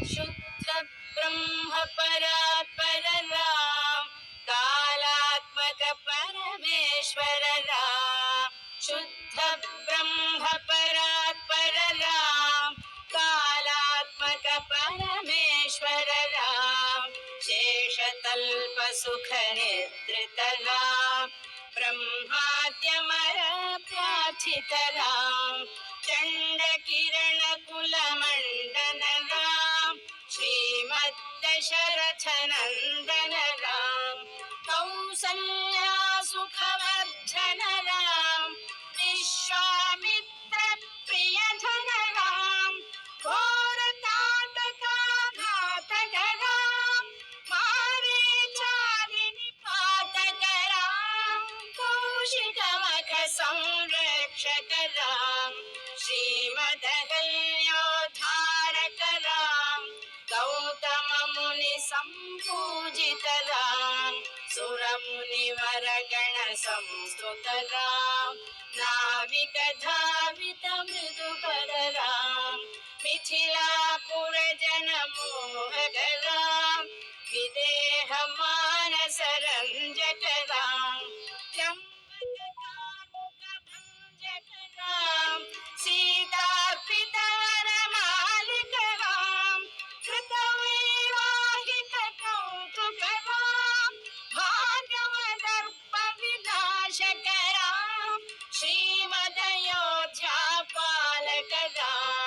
शुद्ध ब्रह्म परात्पर राम, कालात्मक परमेश्वर राम। शुद्ध ब्रह्म परात्पर राम, कालात्मक परमेश्वर राम। शेषतल्प सुख निद्रित राम, ब्रह्माद्यमर प्रार्थित राम। चंड किरण कुल मंडन राम, श्रीमद्दशरथ नंदन राम। कौसल्या सुखवर्धन राम, विश्वामित्र प्रियधन राम। घोर ताटका घातक राम, मारीचारि निपातक राम। कौशिक मख संरक्षक राम, श्रीमदगल्योद्धारक राम। गौतम मुनि संपूजित राम, सुर मुनिवर गण संस्तुत राम। नाविक धावित मृदुपद राम, मिथिलापुर जन मोहक राम। विदेह मानस रंजक राम, चंपक कामुक भंजक राम। सीतार्पित वर मालिक राम, कृत वैवाहिक कौतुक राम। भार्गव दर्प विनाशक राम, श्रीमदयोध्या पालक राम।